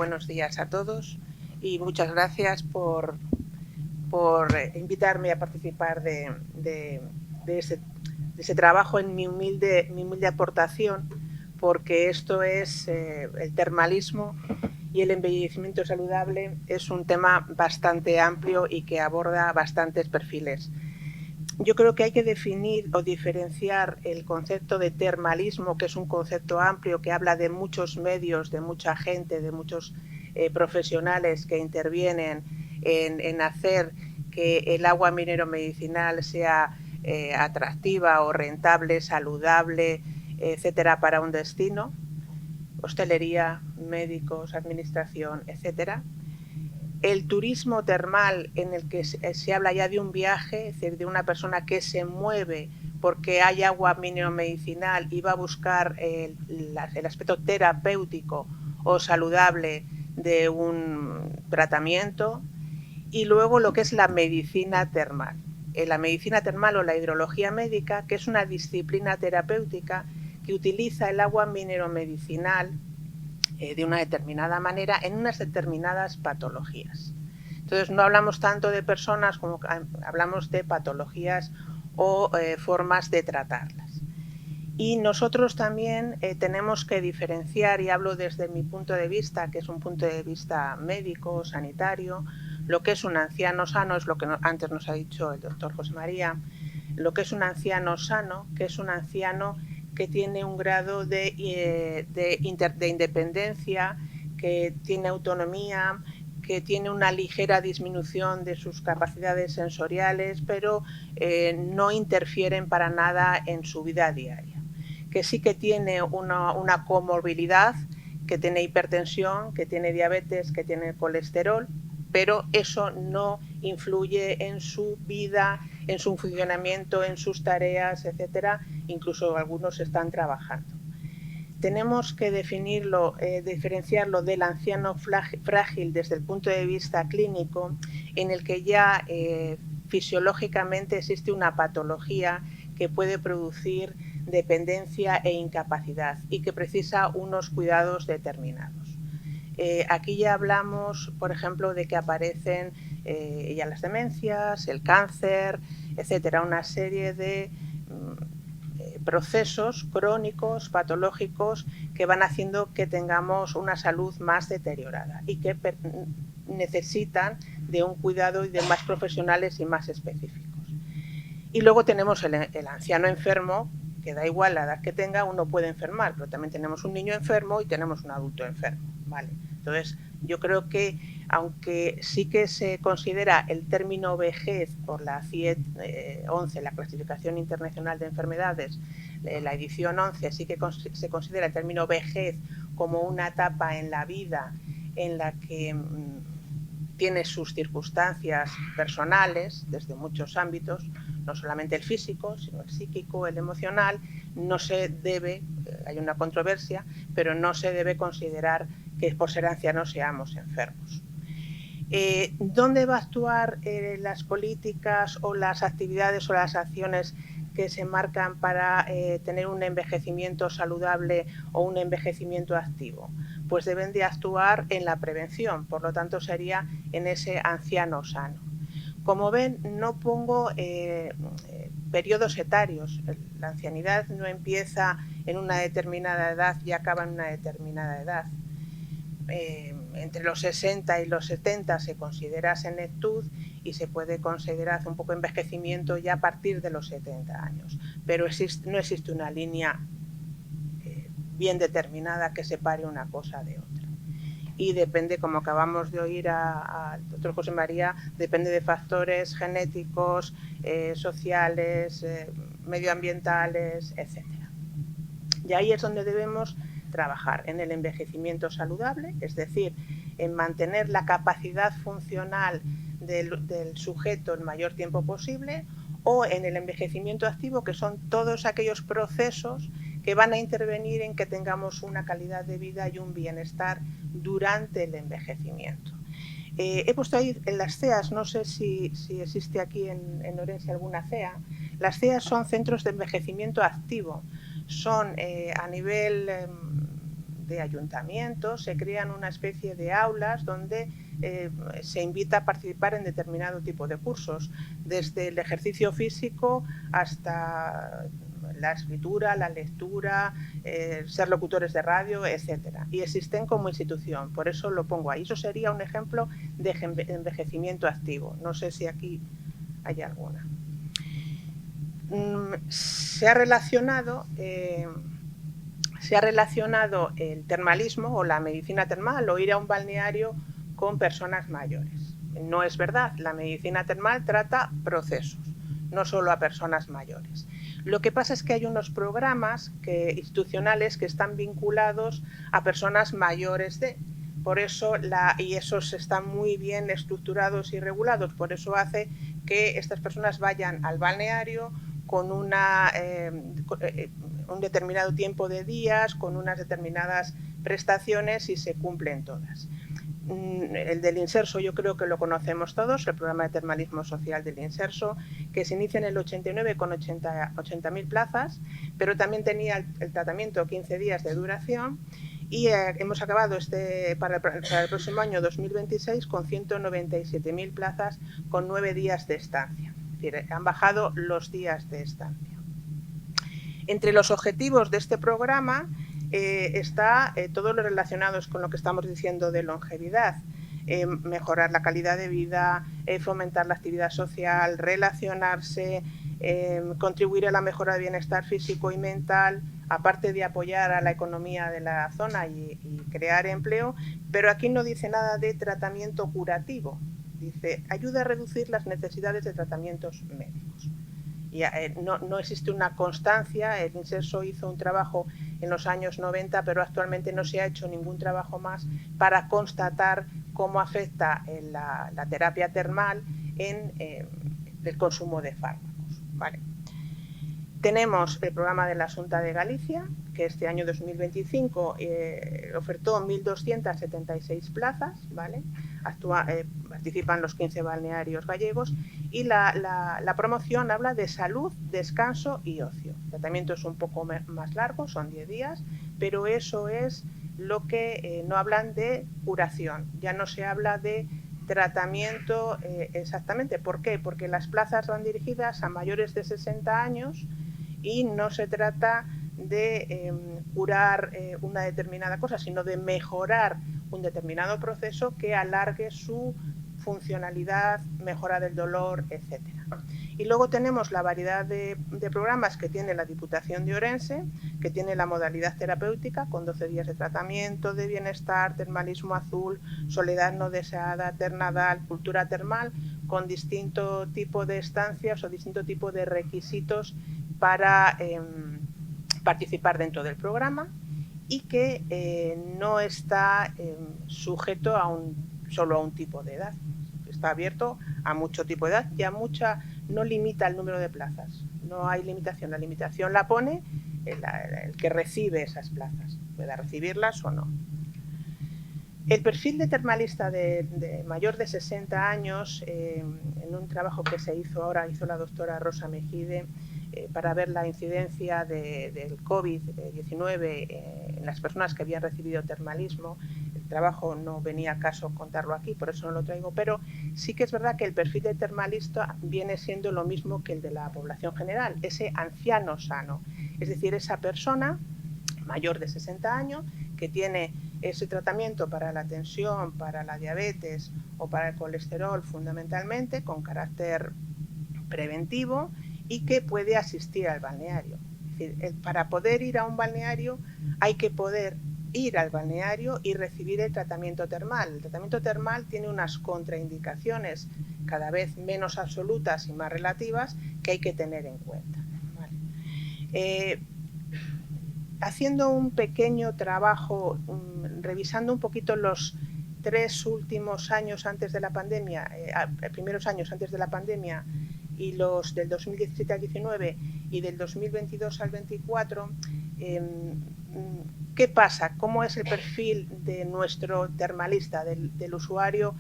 buenos días a todos y muchas gracias por invitarme a participar de ese trabajo en mi humilde aportación, porque esto es el termalismo y el envejecimiento saludable. Es un tema bastante amplio y que aborda bastantes perfiles. Yo creo que hay que definir o diferenciar el concepto de termalismo, que es un concepto amplio que habla de muchos medios, de mucha gente, de muchos profesionales que intervienen en hacer que el agua minero medicinal sea atractiva o rentable, saludable, etcétera, para un destino, hostelería, médicos, administración, etcétera. El turismo termal, en el que se habla ya de un viaje, es decir, de una persona que se mueve porque hay agua mineromedicinal y va a buscar el aspecto terapéutico o saludable de un tratamiento. Y luego lo que es la medicina termal. La medicina termal o la hidrología médica, que es una disciplina terapéutica que utiliza el agua mineromedicinal de una determinada manera en unas determinadas patologías. Entonces no hablamos tanto de personas como hablamos de patologías o formas de tratarlas. Y nosotros también tenemos que diferenciar, y hablo desde mi punto de vista, que es un punto de vista médico, sanitario, lo que es un anciano sano, es lo que antes nos ha dicho el doctor José María, lo que es un anciano sano, que es un anciano que tiene un grado de independencia, que tiene autonomía, que tiene una ligera disminución de sus capacidades sensoriales, pero no interfieren para nada en su vida diaria. Que sí que tiene una comorbilidad, que tiene hipertensión, que tiene diabetes, que tiene colesterol, pero eso no influye en su vida, en su funcionamiento, en sus tareas, etcétera. Incluso algunos están trabajando. Tenemos que definirlo, diferenciarlo del anciano frágil desde el punto de vista clínico, en el que ya fisiológicamente existe una patología que puede producir dependencia e incapacidad y que precisa unos cuidados determinados. Aquí ya hablamos, por ejemplo, de que aparecen ya las demencias, el cáncer, etcétera, una serie de procesos crónicos, patológicos, que van haciendo que tengamos una salud más deteriorada y que necesitan de un cuidado y de más profesionales y más específicos. Y luego tenemos el anciano enfermo, que da igual la edad que tenga, uno puede enfermar, pero también tenemos un niño enfermo y tenemos un adulto enfermo, ¿vale? Entonces, yo creo que, aunque sí que se considera el término vejez por la CIE-11, la Clasificación Internacional de Enfermedades, la edición 11, sí que se considera el término vejez como una etapa en la vida en la que tiene sus circunstancias personales desde muchos ámbitos, no solamente el físico, sino el psíquico, el emocional. No se debe, hay una controversia, pero no se debe considerar que por ser ancianos seamos enfermos. ¿Dónde va a actuar las políticas o las actividades o las acciones que se marcan para tener un envejecimiento saludable o un envejecimiento activo? Pues deben de actuar en la prevención, por lo tanto sería en ese anciano sano. Como ven, no pongo periodos etarios. La ancianidad no empieza en una determinada edad y acaba en una determinada edad. Entre los 60 y los 70 se considera senectud y se puede considerar un poco envejecimiento ya a partir de los 70 años. Pero no existe una línea bien determinada que separe una cosa de otra. Y depende, como acabamos de oír al doctor José María, depende de factores genéticos, sociales, medioambientales, etc. Y ahí es donde debemos trabajar, en el envejecimiento saludable, es decir, en mantener la capacidad funcional del sujeto el mayor tiempo posible, o en el envejecimiento activo, que son todos aquellos procesos que van a intervenir en que tengamos una calidad de vida y un bienestar durante el envejecimiento. He puesto ahí las CEAs, no sé si existe aquí en Orense alguna CEA. Las CEAs son centros de envejecimiento activo, son a nivel de ayuntamientos se crean una especie de aulas donde se invita a participar en determinado tipo de cursos, desde el ejercicio físico hasta la escritura, la lectura, ser locutores de radio, etcétera. Y existen como institución, por eso lo pongo ahí. Eso sería un ejemplo de envejecimiento activo. No sé si aquí hay alguna. Se ha relacionado el termalismo o la medicina termal o ir a un balneario con personas mayores. No es verdad, la medicina termal trata procesos, no solo a personas mayores. Lo que pasa es que hay unos programas institucionales que están vinculados a personas mayores por eso y esos están muy bien estructurados y regulados, por eso hace que estas personas vayan al balneario con un determinado tiempo de días, con unas determinadas prestaciones y se cumplen todas. El del Inserso yo creo que lo conocemos todos, el programa de termalismo social del Inserso, que se inicia en el 89 con 80.000 plazas, pero también tenía el tratamiento 15 días de duración y hemos acabado para el próximo año 2026 con 197.000 plazas con 9 días de estancia. Es decir, han bajado los días de estancia. Entre los objetivos de este programa está todo lo relacionado con lo que estamos diciendo de longevidad, mejorar la calidad de vida, fomentar la actividad social, relacionarse, contribuir a la mejora del bienestar físico y mental, aparte de apoyar a la economía de la zona y crear empleo, pero aquí no dice nada de tratamiento curativo, dice ayuda a reducir las necesidades de tratamientos médicos. Y no existe una constancia, el Inserso hizo un trabajo en los años 90, pero actualmente no se ha hecho ningún trabajo más para constatar cómo afecta la terapia termal en el consumo de fármacos. ¿Vale? Tenemos el programa de la Xunta de Galicia, que este año 2025 ofertó 1.276 plazas, ¿vale? Participan los 15 balnearios gallegos y la promoción habla de salud, descanso y ocio. El tratamiento es un poco más largo, son 10 días, pero eso es lo que no hablan de curación, ya no se habla de tratamiento exactamente. ¿Por qué? Porque las plazas van dirigidas a mayores de 60 años y no se trata de curar una determinada cosa, sino de mejorar un determinado proceso que alargue su funcionalidad, mejora del dolor, etc. Y luego tenemos la variedad de programas que tiene la Diputación de Ourense, que tiene la modalidad terapéutica con 12 días de tratamiento, de bienestar, termalismo azul, soledad no deseada, ternadal, cultura termal, con distinto tipo de estancias o distinto tipo de requisitos para participar dentro del programa y que no está sujeto solo a un tipo de edad. Está abierto a mucho tipo de edad y no limita el número de plazas. No hay limitación. La limitación la pone el que recibe esas plazas. Pueda recibirlas o no. El perfil de termalista de mayor de 60 años, en un trabajo que hizo la doctora Rosa Mejide, para ver la incidencia del COVID-19 en las personas que habían recibido termalismo. El trabajo no venía a caso contarlo aquí, por eso no lo traigo, pero sí que es verdad que el perfil de termalista viene siendo lo mismo que el de la población general, ese anciano sano, es decir, esa persona mayor de 60 años que tiene ese tratamiento para la tensión, para la diabetes o para el colesterol fundamentalmente, con carácter preventivo, y que puede asistir al balneario. Es decir, para poder ir a un balneario hay que poder ir al balneario y recibir el tratamiento termal. El tratamiento termal tiene unas contraindicaciones cada vez menos absolutas y más relativas que hay que tener en cuenta. ¿Vale? Haciendo un pequeño trabajo, revisando un poquito los 3 últimos años antes de la pandemia, primeros años antes de la pandemia, y los del 2017 al 19 y del 2022 al 24, ¿qué pasa? ¿Cómo es el perfil de nuestro termalista, del usuario?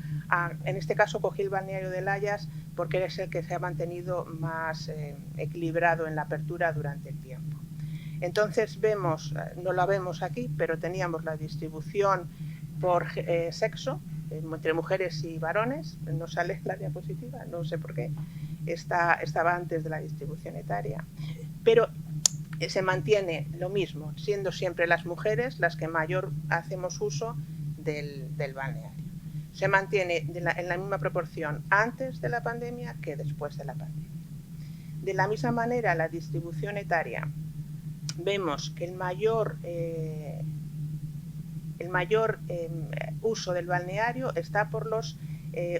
En este caso cogí el balneario de Layas porque es el que se ha mantenido más equilibrado en la apertura durante el tiempo. Entonces vemos, no la vemos aquí, pero teníamos la distribución por sexo, entre mujeres y varones. No sale la diapositiva, no sé por qué, estaba antes de la distribución etaria, pero se mantiene lo mismo, siendo siempre las mujeres las que mayor hacemos uso del balneario. Se mantiene en la misma proporción antes de la pandemia que después de la pandemia. De la misma manera, la distribución etaria, vemos que el mayor uso del balneario está por los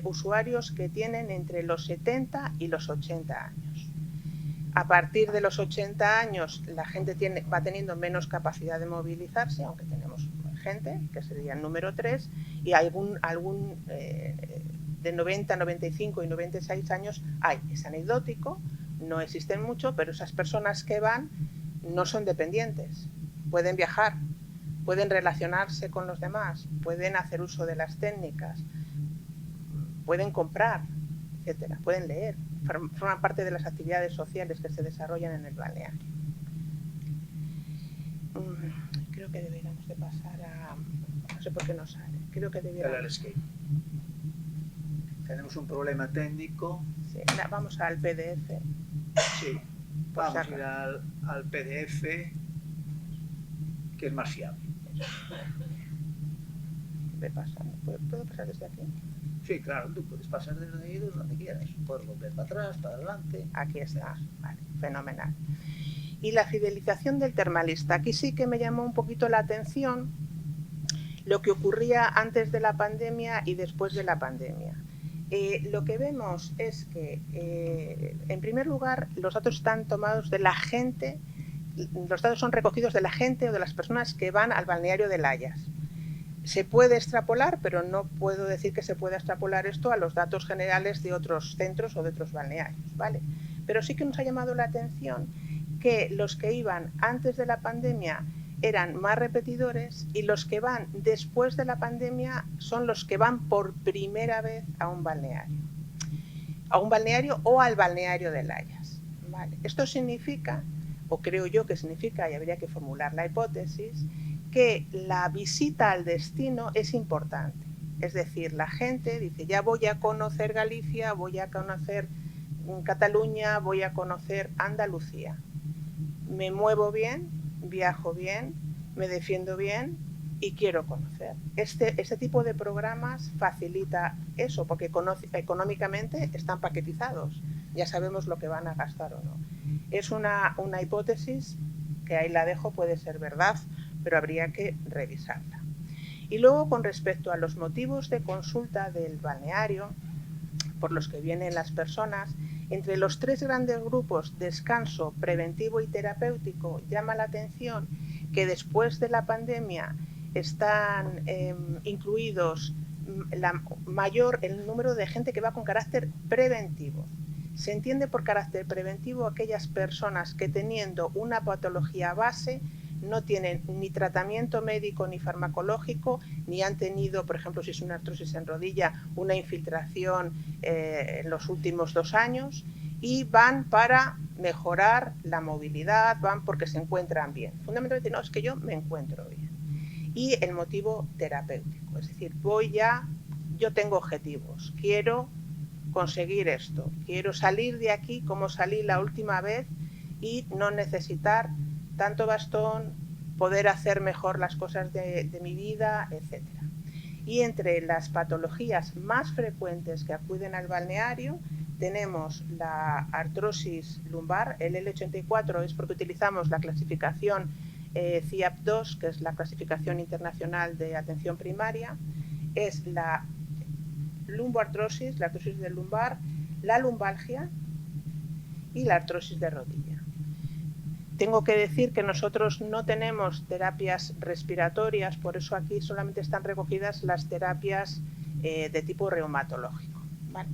usuarios que tienen entre los 70 y los 80 años. A partir de los 80 años la gente va teniendo menos capacidad de movilizarse, aunque tenemos gente, que sería el número 3, y algún de 90, 95 y 96 años hay. Es anecdótico, no existen mucho, pero esas personas que van no son dependientes, pueden viajar, pueden relacionarse con los demás, pueden hacer uso de las técnicas, pueden comprar, etcétera, pueden leer, forman parte de las actividades sociales que se desarrollan en el balneario. Creo que deberíamos de pasar a... no sé por qué no sale, creo que deberíamos... Tenemos un problema técnico. Sí, vamos al PDF. Sí, vamos a ir al PDF, que es más fiable. ¿Puedo pasar desde aquí? Sí, claro, tú puedes pasar desde ahí donde quieras. Puedes volver para atrás, para adelante. Aquí está, vale, fenomenal. Y la fidelización del termalista. Aquí sí que me llamó un poquito la atención lo que ocurría antes de la pandemia y después de la pandemia. Lo que vemos es que, en primer lugar, los datos están tomados de la gente, los datos son recogidos de la gente o de las personas que van al balneario de Layas. Se puede extrapolar, pero no puedo decir que se pueda extrapolar esto a los datos generales de otros centros o de otros balnearios, ¿vale? Pero sí que nos ha llamado la atención que los que iban antes de la pandemia eran más repetidores y los que van después de la pandemia son los que van por primera vez a un balneario o al balneario de Layas, ¿vale? Esto significa, o creo yo que significa, y habría que formular la hipótesis, que la visita al destino es importante. Es decir, la gente dice, ya voy a conocer Galicia, voy a conocer Cataluña, voy a conocer Andalucía. Me muevo bien, viajo bien, me defiendo bien y quiero conocer. Este tipo de programas facilita eso, porque económicamente están paquetizados. Ya sabemos lo que van a gastar o no. Es una hipótesis que ahí la dejo, puede ser verdad, pero habría que revisarla. Y luego, con respecto a los motivos de consulta del balneario por los que vienen las personas, entre los 3 grandes grupos, descanso, preventivo y terapéutico, llama la atención que después de la pandemia están incluidos el número de gente que va con carácter preventivo. Se entiende por carácter preventivo aquellas personas que, teniendo una patología base, no tienen ni tratamiento médico ni farmacológico, ni han tenido, por ejemplo, si es una artrosis en rodilla, una infiltración en los últimos 2 años, y van para mejorar la movilidad, van porque se encuentran bien. Fundamentalmente, no, es que yo me encuentro bien. Y el motivo terapéutico, es decir, yo tengo objetivos, quiero conseguir esto, quiero salir de aquí como salí la última vez y no necesitar tanto bastón, poder hacer mejor las cosas de mi vida, etc. Y entre las patologías más frecuentes que acuden al balneario tenemos la artrosis lumbar. El L84 es porque utilizamos la clasificación CIAP2, que es la clasificación internacional de atención primaria. Es la lumboartrosis, la artrosis del lumbar, la lumbalgia y la artrosis de rodilla. Tengo que decir que nosotros no tenemos terapias respiratorias, por eso aquí solamente están recogidas las terapias de tipo reumatológico, ¿vale?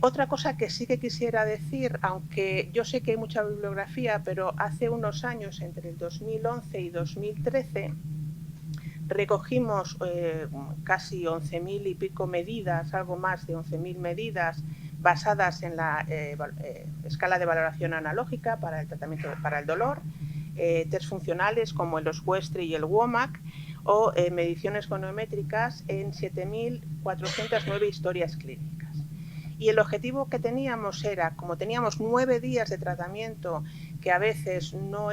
Otra cosa que sí que quisiera decir, aunque yo sé que hay mucha bibliografía, pero hace unos años, entre el 2011 y 2013, recogimos casi 11.000 y pico medidas, algo más de 11.000 medidas basadas en la escala de valoración analógica para el tratamiento para el dolor, test funcionales como el Oswestry y el WOMAC, o mediciones goniométricas en 7.409 historias clínicas. Y el objetivo que teníamos era, como teníamos 9 días de tratamiento que a veces no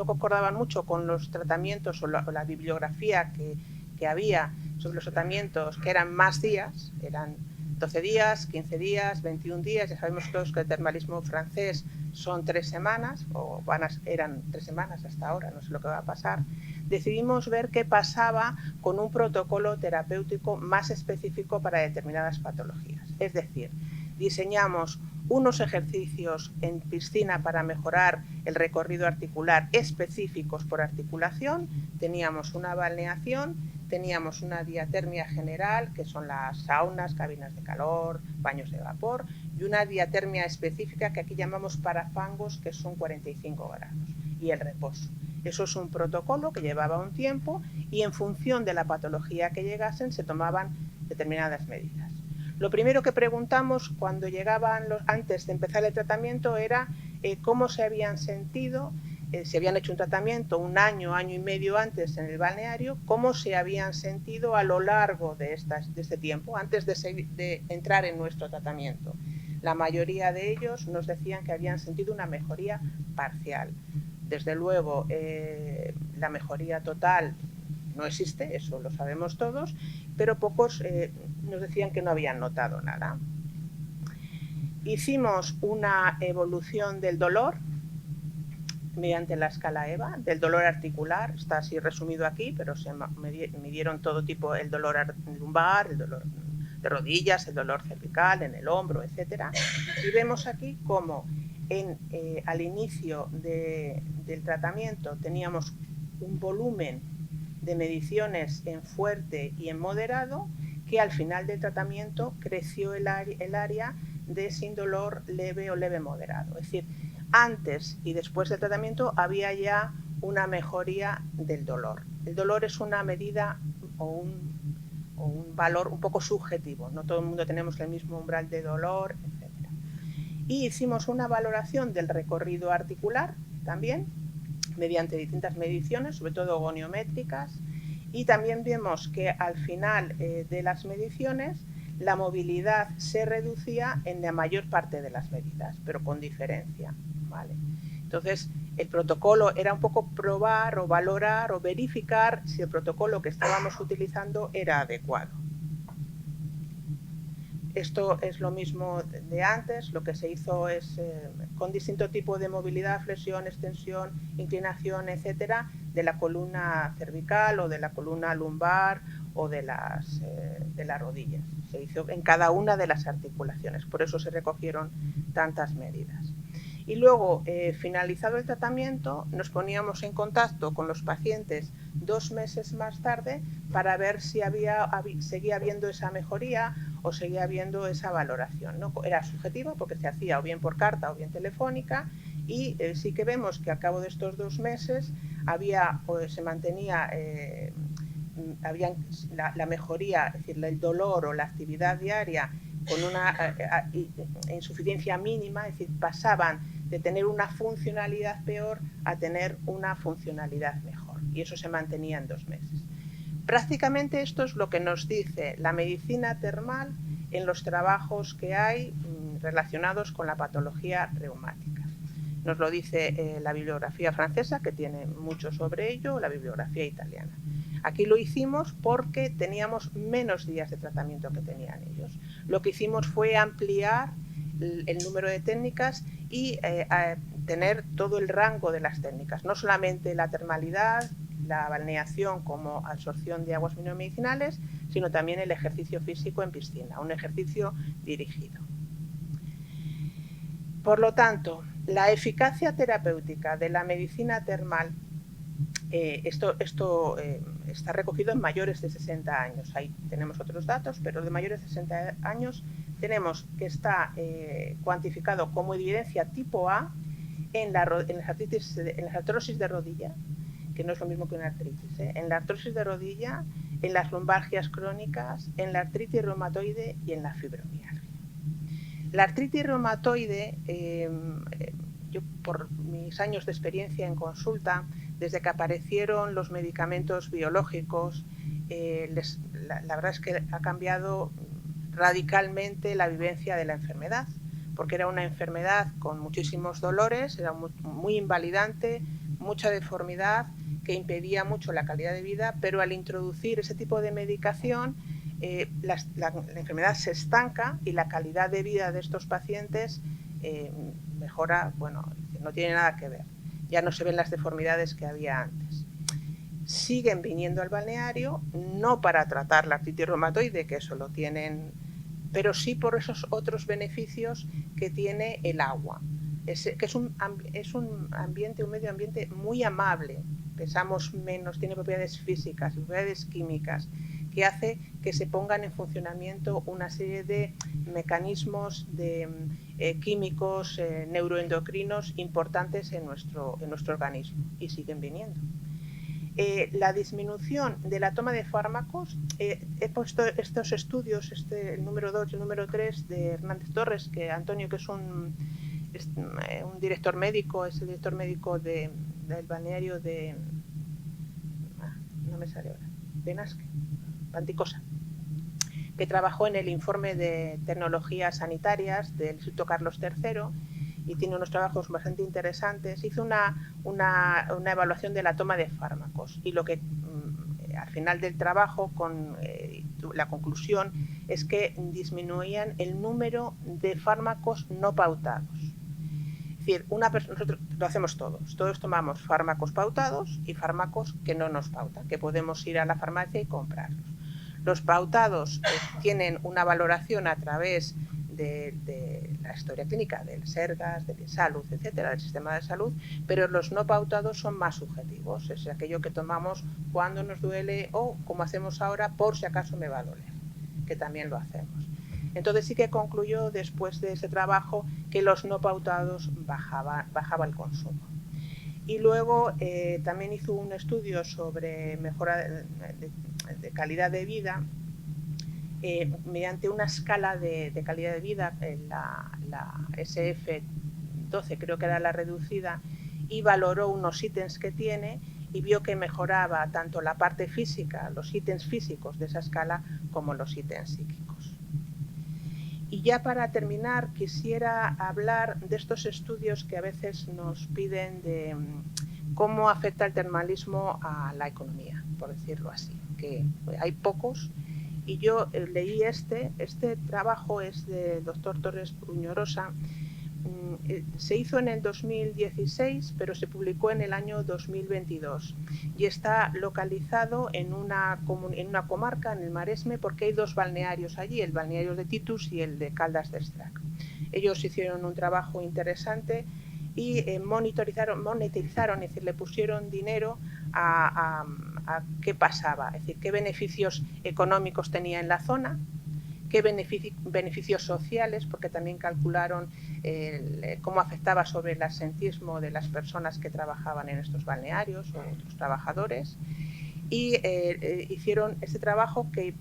concordaban mucho con los tratamientos o la bibliografía que había sobre los tratamientos, que eran más días, eran 12 días, 15 días, 21 días, ya sabemos todos que el termalismo francés son 3 semanas, o eran 3 semanas hasta ahora, no sé lo que va a pasar. Decidimos ver qué pasaba con un protocolo terapéutico más específico para determinadas patologías. Es decir, diseñamos unos ejercicios en piscina para mejorar el recorrido articular específicos por articulación, teníamos una balneación, teníamos una diatermia general, que son las saunas, cabinas de calor, baños de vapor, y una diatermia específica que aquí llamamos parafangos, que son 45 grados, y el reposo. Eso es un protocolo que llevaba un tiempo y en función de la patología que llegasen se tomaban determinadas medidas. Lo primero que preguntamos cuando llegaban antes de empezar el tratamiento era cómo se habían sentido, si habían hecho un tratamiento un año, año y medio antes en el balneario, cómo se habían sentido a lo largo de este tiempo, antes de entrar en nuestro tratamiento. La mayoría de ellos nos decían que habían sentido una mejoría parcial. Desde luego, la mejoría total no existe, eso lo sabemos todos, pero pocos nos decían que no habían notado nada. Hicimos una evolución del dolor mediante la escala EVA, del dolor articular, está así resumido aquí, pero se midieron todo tipo, el dolor lumbar, el dolor de rodillas, el dolor cervical, en el hombro, etc. Y vemos aquí cómo al inicio del tratamiento teníamos un volumen de mediciones en fuerte y en moderado, que al final del tratamiento creció el área de sin dolor leve o leve moderado. Es decir, antes y después del tratamiento había ya una mejoría del dolor. El dolor es una medida o un valor un poco subjetivo, no todo el mundo tenemos el mismo umbral de dolor, etc. Y hicimos una valoración del recorrido articular también, mediante distintas mediciones, sobre todo goniométricas, y también vemos que al final de las mediciones la movilidad se reducía en la mayor parte de las medidas, pero con diferencia, ¿vale? Entonces, el protocolo era un poco probar o valorar o verificar si el protocolo que estábamos utilizando era adecuado. Esto es lo mismo de antes, lo que se hizo es con distinto tipo de movilidad, flexión, extensión, inclinación, etcétera, de la columna cervical o de la columna lumbar o de las rodillas. Se hizo en cada una de las articulaciones, por eso se recogieron tantas medidas. Y luego, finalizado el tratamiento, nos poníamos en contacto con los pacientes 2 meses más tarde para ver si seguía habiendo esa mejoría o seguía habiendo esa valoración, ¿no? Era subjetiva porque se hacía o bien por carta o bien telefónica, y sí que vemos que al cabo de estos 2 meses se mantenía la mejoría, es decir, el dolor o la actividad diaria con una insuficiencia mínima, es decir, pasaban de tener una funcionalidad peor a tener una funcionalidad mejor, y eso se mantenía en 2 meses. Prácticamente esto es lo que nos dice la medicina termal en los trabajos que hay relacionados con la patología reumática. Nos lo dice la bibliografía francesa, que tiene mucho sobre ello, o la bibliografía italiana. Aquí lo hicimos porque teníamos menos días de tratamiento que tenían ellos. Lo que hicimos fue ampliar el número de técnicas y tener todo el rango de las técnicas, no solamente la termalidad, la balneación como absorción de aguas mineromedicinales, sino también el ejercicio físico en piscina, un ejercicio dirigido. Por lo tanto, la eficacia terapéutica de la medicina termal, esto está recogido en mayores de 60 años. Ahí tenemos otros datos, pero de mayores de 60 años tenemos que está cuantificado como evidencia tipo A en la artrosis de rodilla, que no es lo mismo que una artritis. En la artrosis de rodilla en las lumbalgias crónicas, en la artritis reumatoide y en la fibromialgia. La artritis reumatoide, yo por mis años de experiencia en consulta, desde que aparecieron los medicamentos biológicos, la verdad es que ha cambiado radicalmente la vivencia de la enfermedad, porque era una enfermedad con muchísimos dolores, era muy invalidante, mucha deformidad, que impedía mucho la calidad de vida, pero al introducir ese tipo de medicación, la enfermedad se estanca y la calidad de vida de estos pacientes mejora, bueno, no tiene nada que ver. Ya no se ven las deformidades que había antes. Siguen viniendo al balneario, no para tratar la artritis reumatoide, que eso lo tienen, pero sí por esos otros beneficios que tiene el agua. Que es un ambiente, un medio ambiente muy amable, pesamos menos, tiene propiedades físicas, propiedades químicas, que hace que se pongan en funcionamiento una serie de mecanismos químicos, neuroendocrinos importantes en nuestro organismo, y siguen viniendo. La disminución de la toma de fármacos, he puesto estos estudios, el número 2 y el número 3 de Hernández Torres, que Antonio, que es un director médico, es el director médico del balneario de, no me sale ahora, Benasque, Panticosa, que trabajó en el informe de tecnologías sanitarias del Instituto Carlos III y tiene unos trabajos bastante interesantes. Hizo una evaluación de la toma de fármacos y lo que al final del trabajo, la conclusión es que disminuían el número de fármacos no pautados. Es decir, nosotros lo hacemos todos tomamos fármacos pautados y fármacos que no nos pautan, que podemos ir a la farmacia y comprarlos. Los pautados tienen una valoración a través de la historia clínica, del SERGAS, del Salud, etcétera, del sistema de salud, pero los no pautados son más subjetivos, es aquello que tomamos cuando nos duele o, como hacemos ahora, por si acaso me va a doler, que también lo hacemos. Entonces sí que concluyó después de ese trabajo que los no pautados bajaba el consumo. Y luego también hizo un estudio sobre mejora de calidad de vida mediante una escala de calidad de vida, la SF12 creo que era la reducida, y valoró unos ítems que tiene y vio que mejoraba tanto la parte física, los ítems físicos de esa escala, como los ítems psíquicos. Y ya para terminar, quisiera hablar de estos estudios que a veces nos piden de cómo afecta el termalismo a la economía, por decirlo así, que hay pocos. Y yo leí este trabajo es del doctor Torres Bruñorosa, se hizo en el 2016, pero se publicó en el año 2022 y está localizado en una comarca, en el Maresme, porque hay dos balnearios allí, el balneario de Titus y el de Caldas d'Estrac. Ellos hicieron un trabajo interesante y monetizaron, es decir, le pusieron dinero a qué pasaba, es decir, qué beneficios económicos tenía en la zona, qué beneficios sociales, porque también calcularon cómo afectaba sobre el absentismo de las personas que trabajaban en estos balnearios o otros trabajadores, y hicieron este trabajo que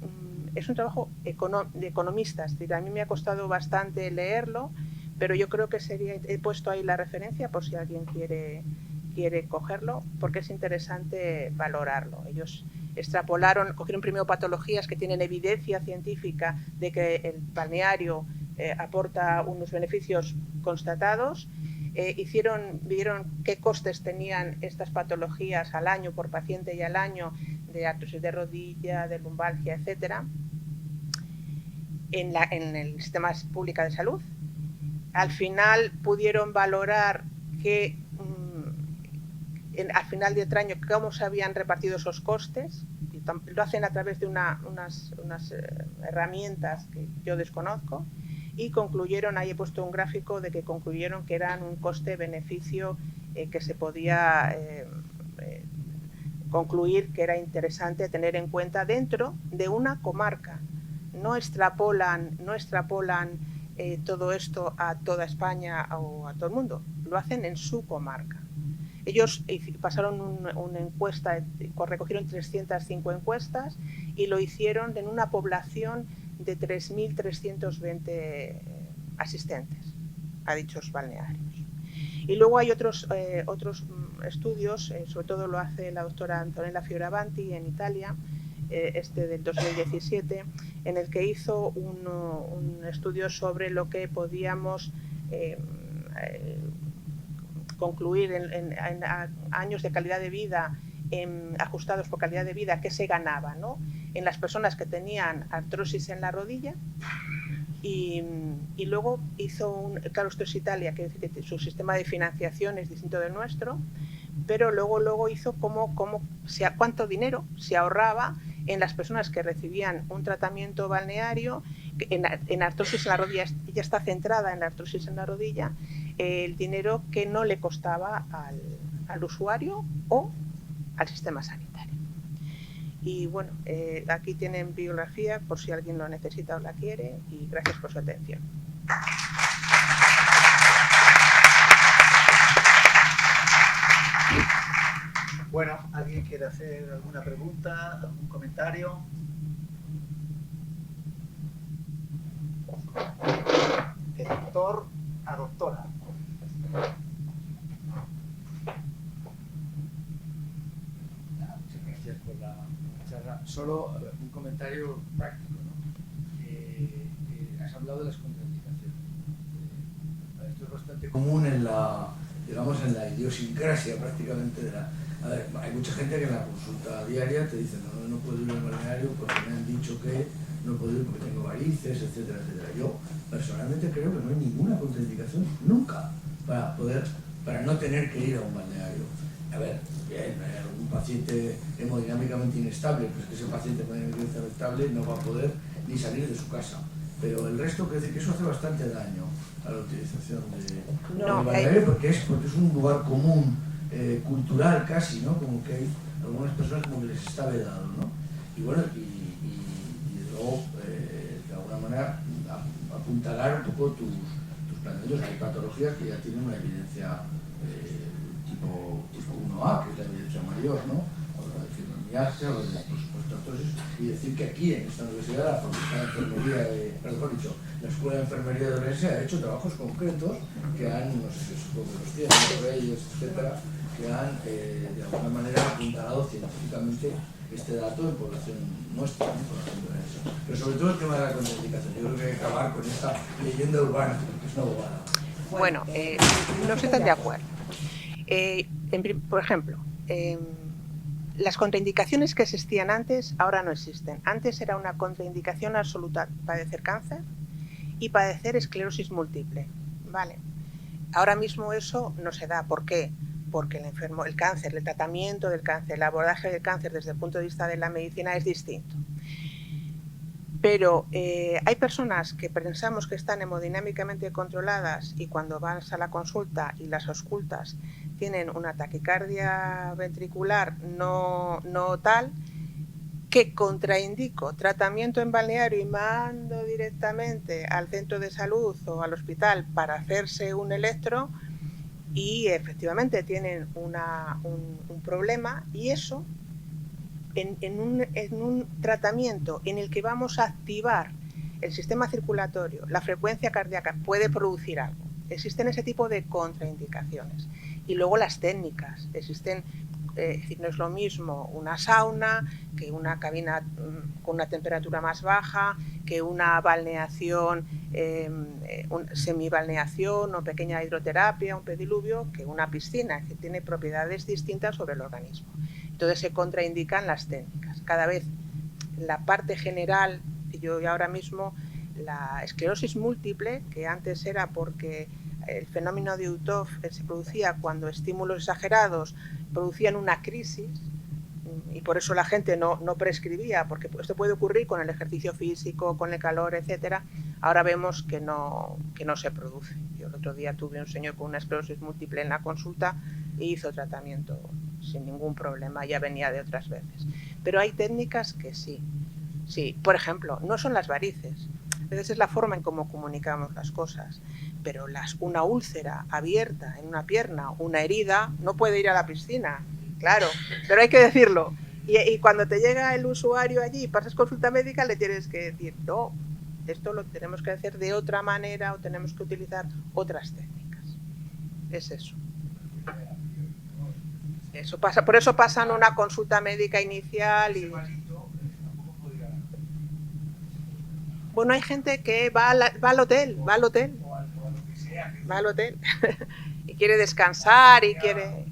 es un trabajo de economistas. Es decir, a mí me ha costado bastante leerlo, pero yo creo que he puesto ahí la referencia por si alguien quiere cogerlo, porque es interesante valorarlo. Ellos cogieron primero patologías que tienen evidencia científica de que el balneario aporta unos beneficios constatados, vieron qué costes tenían estas patologías al año por paciente y al año, de artrosis de rodilla, de lumbalgia, etcétera, en el sistema público de salud. Al final pudieron valorar que al final de otro año cómo se habían repartido esos costes. Lo hacen a través de unas herramientas que yo desconozco, y concluyeron, ahí he puesto un gráfico de que concluyeron que eran un coste-beneficio que se podía concluir que era interesante tener en cuenta dentro de una comarca. No extrapolan todo esto a toda España o a todo el mundo, lo hacen en su comarca. Ellos pasaron una encuesta, recogieron 305 encuestas y lo hicieron en una población de 3.320 asistentes a dichos balnearios. Y luego hay otros estudios, sobre todo lo hace la doctora Antonella Fioravanti en Italia, del 2017, en el que hizo un estudio sobre lo que podíamos concluir en años de calidad de vida ajustados por calidad de vida, que se ganaba, ¿no?, en las personas que tenían artrosis en la rodilla. Y luego hizo claro, esto es Italia, que su sistema de financiación es distinto del nuestro, pero luego hizo cuánto dinero se ahorraba en las personas que recibían un tratamiento balneario en artrosis en la rodilla. Ella está centrada en la artrosis en la rodilla, el dinero que no le costaba al usuario o al sistema sanitario. Y bueno, aquí tienen bibliografía por si alguien lo necesita o la quiere, y gracias por su atención. Bueno, ¿alguien quiere hacer alguna pregunta, algún comentario? De doctor a doctora. Muchas gracias por la charla. Solo un comentario práctico, ¿no? Has hablado de las contraindicaciones. Esto es bastante común en la idiosincrasia prácticamente de la... A ver, hay mucha gente que en la consulta diaria te dice no puedo ir al balneario porque me han dicho que no puedo ir porque tengo varices, etcétera, etcétera. Yo personalmente creo que no hay ninguna contraindicación nunca para no tener que ir a un balneario. A ver, bien, un paciente hemodinámicamente inestable, pues que ese paciente hemodinámicamente inestable no va a poder ni salir de su casa. Pero el resto, quiere decir que eso hace bastante daño a la utilización del balneario, porque es un lugar común, cultural casi, ¿no? Como que hay algunas personas como que les está vedado, ¿no? Y bueno, y luego, de alguna manera, apuntalar un poco tus planteamientos. Hay patologías que ya tienen una evidencia tipo 1A, que es la evidencia mayor, ¿no? O la fibromialgia, o de, por supuesto, artrosis, y decir que aquí, en esta universidad, la Facultad de Enfermería, la Escuela de Enfermería de Orense ha hecho trabajos concretos que han, no sé si es de los tiempos, Reyes, etcétera, que han, de alguna manera, apuntalado científicamente este dato en población nuestra, en población de Orense. Pero sobre todo el tema de la contraindicación. Yo creo que hay que acabar con esta leyenda urbana, que es una bobada. Bueno, no estoy tan de acuerdo. Por ejemplo, las contraindicaciones que existían antes ahora no existen. Antes era una contraindicación absoluta padecer cáncer y padecer esclerosis múltiple, ¿vale? Ahora mismo eso no se da. ¿Por qué? Porque el cáncer, el tratamiento del cáncer, el abordaje del cáncer desde el punto de vista de la medicina es distinto. Pero hay personas que pensamos que están hemodinámicamente controladas y cuando vas a la consulta y las auscultas tienen una taquicardia ventricular no tal, que contraindico tratamiento en balneario y mando directamente al centro de salud o al hospital para hacerse un electro, y efectivamente tienen un problema, y eso en un tratamiento en el que vamos a activar el sistema circulatorio, la frecuencia cardíaca, puede producir algo. Existen ese tipo de contraindicaciones. Y luego las técnicas. Existen, no es lo mismo una sauna que una cabina con una temperatura más baja, que una balneación, semibalneación o pequeña hidroterapia, un pediluvio, que una piscina. Es decir, tiene propiedades distintas sobre el organismo. Entonces se contraindican las técnicas. Cada vez la parte general, yo ahora mismo, la esclerosis múltiple, que antes era porque el fenómeno de Uthoff se producía cuando estímulos exagerados producían una crisis, y por eso la gente no prescribía, porque esto puede ocurrir con el ejercicio físico, con el calor, etcétera. Ahora vemos que no se produce. Yo el otro día tuve un señor con una esclerosis múltiple en la consulta e hizo tratamiento sin ningún problema, ya venía de otras veces. Pero hay técnicas que sí. Por ejemplo, no son las varices. A veces es la forma en cómo comunicamos las cosas. pero una úlcera abierta en una pierna, una herida, no puede ir a la piscina, claro, pero hay que decirlo. Y cuando te llega el usuario allí y pasas consulta médica, le tienes que decir, no, esto lo tenemos que hacer de otra manera o tenemos que utilizar otras técnicas. Es eso. Eso pasa, por eso pasan una consulta médica inicial y... Bueno, hay gente que va al hotel y quiere descansar y quiere...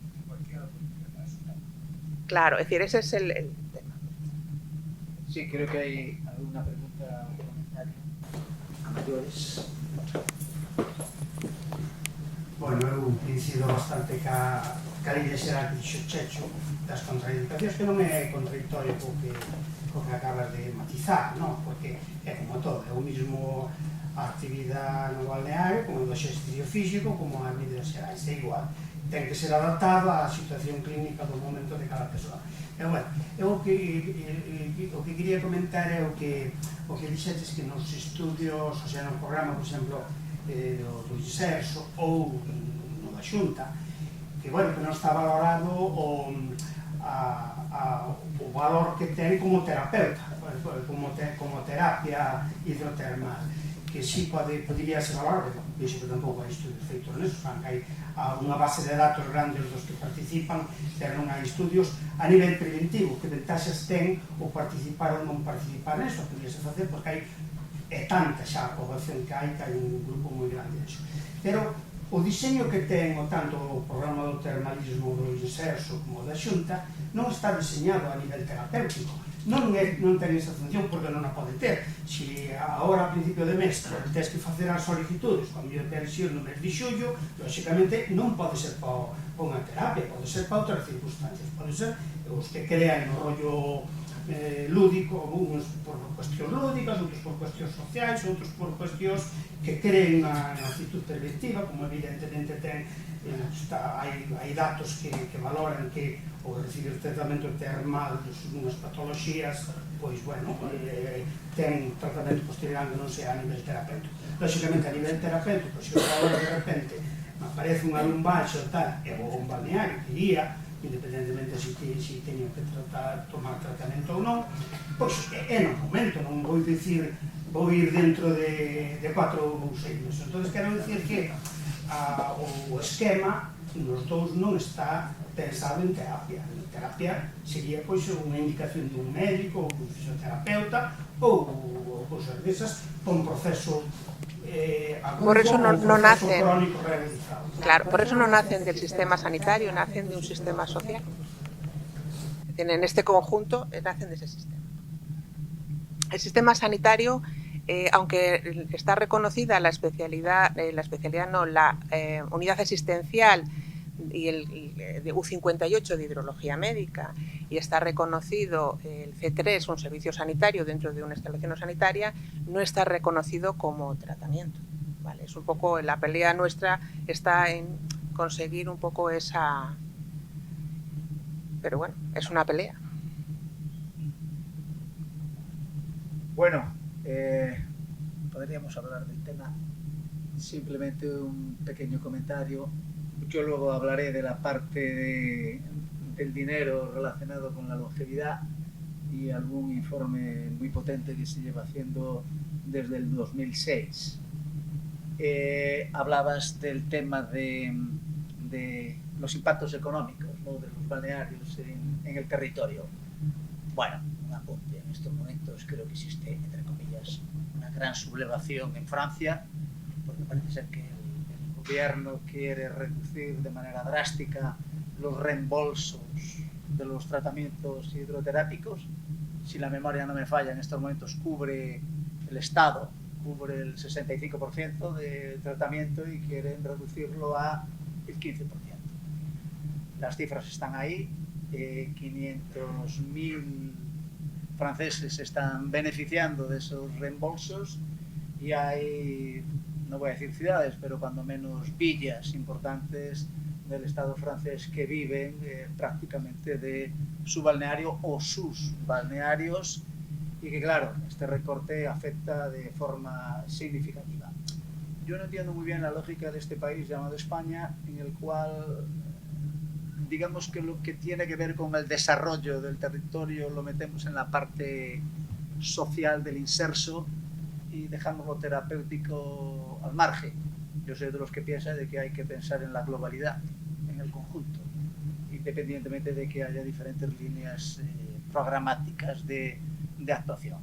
Claro, es decir, ese es el tema. Sí, creo que hay alguna pregunta o comentario a mayores. Bueno, eu coincido bastante ca línea xeral que dixo Checho das contraindicacións, que non é contradictorio co que acabas de matizar, non? Porque é como todo, é o mismo a actividade no balneario, como o exercicio físico, como as medidas xerais, é igual. Ten que ser adaptado á situación clínica do momento de cada persoa. E, bueno, o que quería comentar é o que dixetes que nos estudios, o sea, no programa, por exemplo, do INSERSO ou no da Xunta, que, bueno, que non está valorado o valor que ten como terapeuta, como terapia hidrotermal, que sí podría ser valorado, pero vexo que tampouco hai estudios feitos neso, hai unha base de datos grandes dos que participan, pero non hai estudios a nivel preventivo, que ventaxas ten o participar ou non participar neso, podría ser facer, porque é tanta xa a poboación que hai un grupo moi grande disso. Pero o diseño que ten tanto o programa do termalismo do INSERSO como da Xunta non está diseñado a nivel terapéutico. Non ten esa función porque non a pode ter. Se agora a principio de mes tens que facer as solicitudes con biotensión no mes de xullo, lógicamente non pode ser para unha terapia, pode ser para outras circunstancias, pode ser os que crean o rollo lúdico, uns por cuestións lúdicas, outros por cuestións sociais, outros por cuestións que creen unha actitud preventiva, como evidentemente ten, hai datos que valoran que o recibir tratamento termal dunhas patoloxías, pois, bueno, ten tratamento posterior que non sea a nivel terapéutico. Lógicamente, a nivel terapéutico, se agora de repente me aparece unha lumbalgia ou tal, e vou a un balneario que iría, independentemente se teño que tomar tratamento ou non, pois é no momento, non vou dicir vou ir dentro de 4 ou 6 meses. Entón, quero dicir que o esquema nos dous non está pensado en terapia. En terapia sería pois unha indicación dun médico ou dun fisioterapeuta ou cousas desas con proceso por eso no nacen, crónico realizado. Claro, por eso no nacen del sistema sanitario, nacen de un sistema social. En este conjunto nacen de ese sistema. El sistema sanitario, aunque está reconocida la unidad asistencial y el de U58 de hidrología médica, y está reconocido el C3, un servicio sanitario dentro de una instalación sanitaria, no está reconocido como tratamiento, ¿vale? Es un poco, la pelea nuestra está en conseguir un poco esa... Pero bueno, es una pelea. Bueno, podríamos hablar del tema. Simplemente un pequeño comentario. Yo luego hablaré de la parte del dinero relacionado con la longevidad y algún informe muy potente que se lleva haciendo desde el 2006. Hablabas del tema de los impactos económicos, ¿no?, de los balnearios en el territorio. Bueno, un apunte. En estos momentos creo que existe, entre comillas, una gran sublevación en Francia, porque parece ser que el gobierno quiere reducir de manera drástica los reembolsos de los tratamientos hidroterápicos. Si la memoria no me falla, en estos momentos cubre el Estado, cubre el 65% de tratamiento y quieren reducirlo a el 15%. Las cifras están ahí, 500.000 franceses están beneficiando de esos reembolsos y hay, no voy a decir ciudades, pero cuando menos villas importantes del Estado francés que viven prácticamente de su balneario o sus balnearios, y que claro, este recorte afecta de forma significativa. yo no entiendo muy bien la lógica de este país llamado España, en el cual, digamos que lo que tiene que ver con el desarrollo del territorio lo metemos en la parte social del inserso y dejamos lo terapéutico al margen. Yo soy de los que piensan de que hay que pensar en la globalidad, en el conjunto, independientemente de que haya diferentes líneas programáticas de actuación.